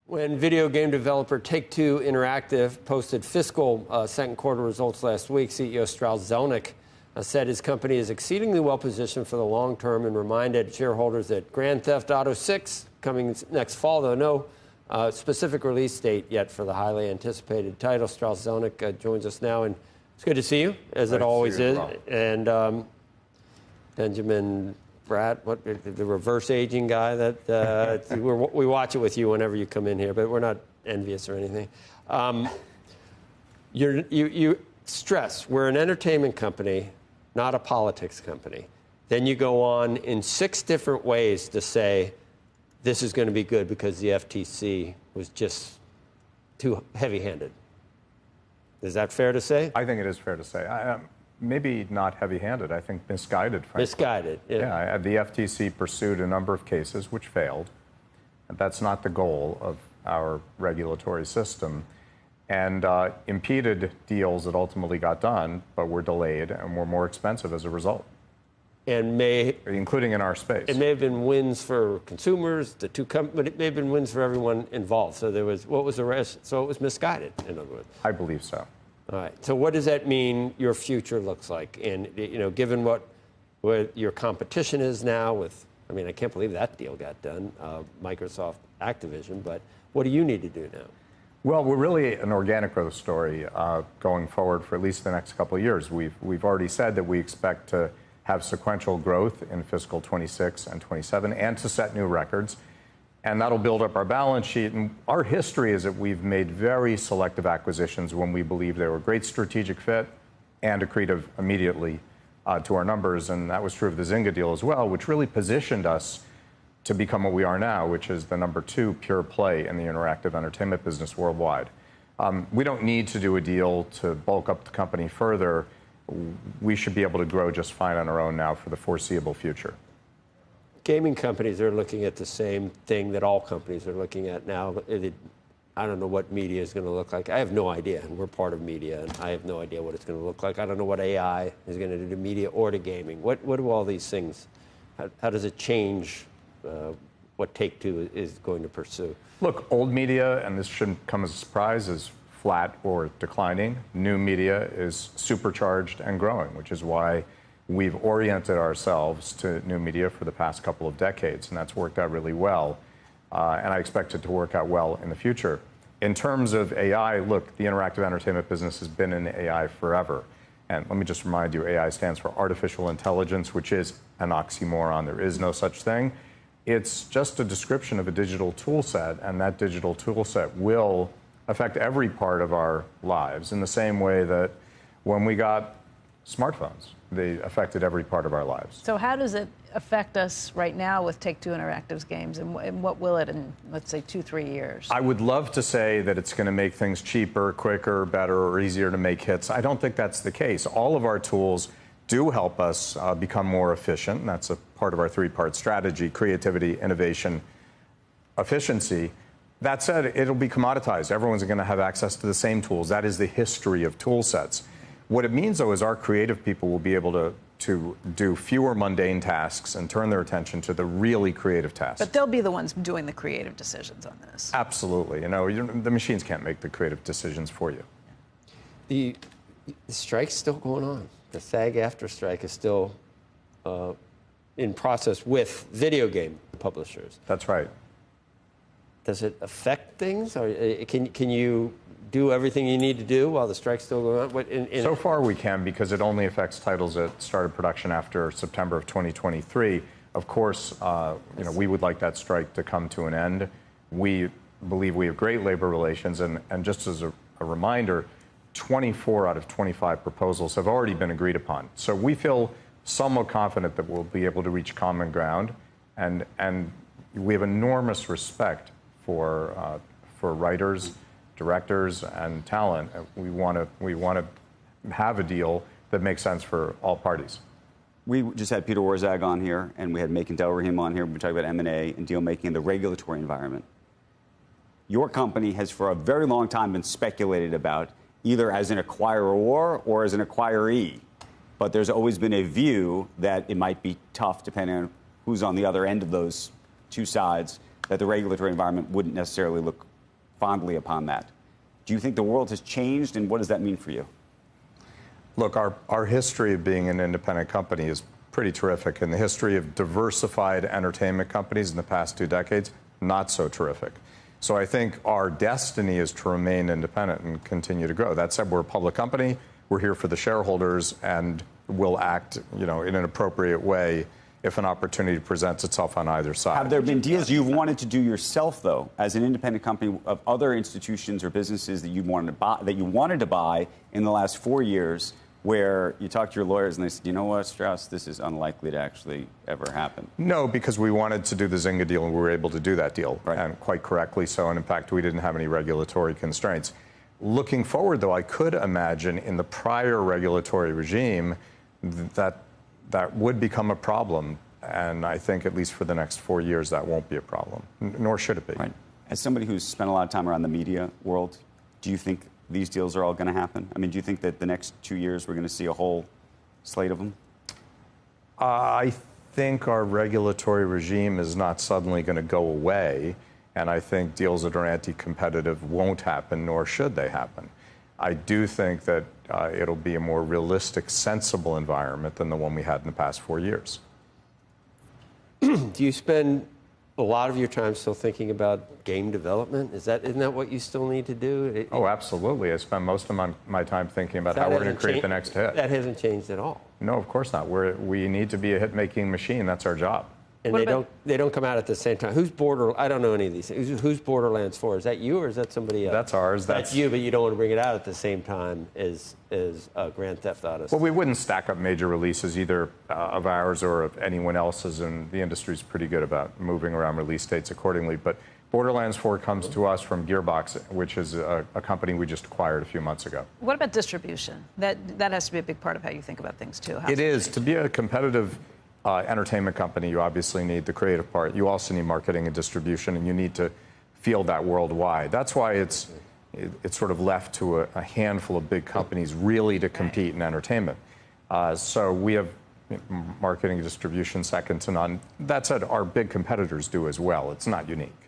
When video game developer Take-Two Interactive posted fiscal second quarter results last week, CEO Strauss Zelnick said his company is exceedingly well positioned for the long term and reminded shareholders that Grand Theft Auto 6 coming next fall, though no specific release date yet for the highly anticipated title. Strauss Zelnick joins us now, and it's good to see you, as it always is. And Benjamin Bratt, the reverse aging guy that we watch it with you whenever you come in here, but we're not envious or anything. You stress we're an entertainment company, not a politics company. Then you go on in 6 different ways to say this is going to be good because the FTC was just too heavy-handed. Is that fair to say? I think it is fair to say. Maybe not heavy-handed. I think misguided, frankly. Misguided, yeah. Yeah, the FTC pursued a number of cases which failed. And that's not the goal of our regulatory system. And impeded deals that ultimately got done, but were delayed and were more expensive as a result. And including in our space. It may have been wins for consumers, but it may have been wins for everyone involved. So what was the rest? So it was misguided, in other words. I believe so. All right. So what does that mean your future looks like? And, given what your competition is now with, I can't believe that deal got done, Microsoft, Activision, but what do you need to do now? Well, we're really an organic growth story going forward for at least the next couple of years. We've already said that we expect to have sequential growth in fiscal 26 and 27 and to set new records. And that'll build up our balance sheet. And our history is that we've made very selective acquisitions when we believe they were a great strategic fit and accretive immediately to our numbers. And that was true of the Zynga deal as well, which really positioned us to become what we are now, which is the #2 pure play in the interactive entertainment business worldwide. We don't need to do a deal to bulk up the company further. We should be able to grow just fine on our own now for the foreseeable future. Gaming companies are looking at the same thing that all companies are looking at now. I don't know what media is going to look like. I have no idea, and we're part of media, and I have no idea what it's going to look like. I don't know what AI is going to do to media or to gaming. What do all these things, how does it change what Take-Two is going to pursue? Look, old media, and this shouldn't come as a surprise, is flat or declining. New media is supercharged and growing, which is why we've oriented ourselves to new media for the past couple of decades, and that's worked out really well. And I expect it to work out well in the future. In terms of AI, look, the interactive entertainment business has been in AI forever. And let me just remind you, AI stands for artificial intelligence, which is an oxymoron. There is no such thing. It's just a description of a digital tool set, and that digital tool set will affect every part of our lives in the same way that when we got smartphones, they affected every part of our lives. So how does it affect us right now with Take-Two Interactive's games, and what will it in, let's say, 2-3 years? I would love to say that it's going to make things cheaper, quicker, better, or easier to make hits. I don't think that's the case. All of our tools do help us become more efficient, and that's a part of our 3-part strategy: creativity, innovation, efficiency. That said, it'll be commoditized. Everyone's going to have access to the same tools. That is the history of tool sets. What it means, though, is our creative people will be able to do fewer mundane tasks and turn their attention to the really creative tasks. But they'll be the ones doing the creative decisions on this. Absolutely. The machines can't make the creative decisions for you. The strike's still going on. The SAG-AFTRA strike is still in process with video game publishers. That's right. Does it affect things? Or can you do everything you need to do while the strike's still going on? So far we can, because it only affects titles that started production after September of 2023. Of course, we would like that strike to come to an end. We believe we have great labor relations, and just as a reminder, 24 out of 25 proposals have already been agreed upon. So we feel somewhat confident that we'll be able to reach common ground, and we have enormous respect for writers, directors, and talent. We want to have a deal that makes sense for all parties. We just had Peter Warzag on here, and we had Macon Delrahim on here. We talked about M&A and deal making in the regulatory environment. Your company has for a very long time been speculated about either as an acquirer or as an acquiree. But there's always been a view that it might be tough, depending on who's on the other end of those two sides, that the regulatory environment wouldn't necessarily look fondly upon that. Do you think the world has changed, and what does that mean for you? Look, our history of being an independent company is pretty terrific, and the history of diversified entertainment companies in the past 2 decades, not so terrific. So I think our destiny is to remain independent and continue to grow. That said, we're a public company. We're here for the shareholders, and we'll act, in an appropriate way if an opportunity presents itself on either side. Have there been deals you've wanted to do yourself, though, as an independent company, of other institutions or businesses that you wanted to buy in the last 4 years, where you talked to your lawyers and they said, you know what, Strauss, this is unlikely to actually ever happen? No, because we wanted to do the Zynga deal, and we were able to do that deal, right. And quite correctly so. And in fact, we didn't have any regulatory constraints. Looking forward, though, I could imagine in the prior regulatory regime that would become a problem. And I think at least for the next 4 years, that won't be a problem, nor should it be. Right. As somebody who's spent a lot of time around the media world, do you think these deals are all going to happen? I mean, do you think that the next 2 years we're going to see a whole slate of them? I think our regulatory regime is not suddenly going to go away, and I think deals that are anti-competitive won't happen, nor should they happen. I do think that it'll be a more realistic, sensible environment than the one we had in the past 4 years. Do you spend a lot of your time still thinking about game development? Isn't that what you still need to do? Oh, absolutely. I spend most of my time thinking about how we're going to create the next hit. That hasn't changed at all. No, of course not. We need to be a hit-making machine. That's our job. And they don't come out at the same time. I don't know any of these things. Who's Borderlands 4? Is that you or is that somebody else? That's ours. That's you, but you don't want to bring it out at the same time as Grand Theft Auto. Well, we wouldn't stack up major releases either of ours or of anyone else's, and the industry's pretty good about moving around release dates accordingly. But Borderlands 4 comes to us from Gearbox, which is a company we just acquired a few months ago. What about distribution? That has to be a big part of how you think about things, too. It is. To be a competitive entertainment company, you obviously need the creative part. You also need marketing and distribution, and you need to field that worldwide. That's why it's sort of left to a handful of big companies really to compete in entertainment. So we have marketing and distribution second to none. That said, our big competitors do as well. It's not unique.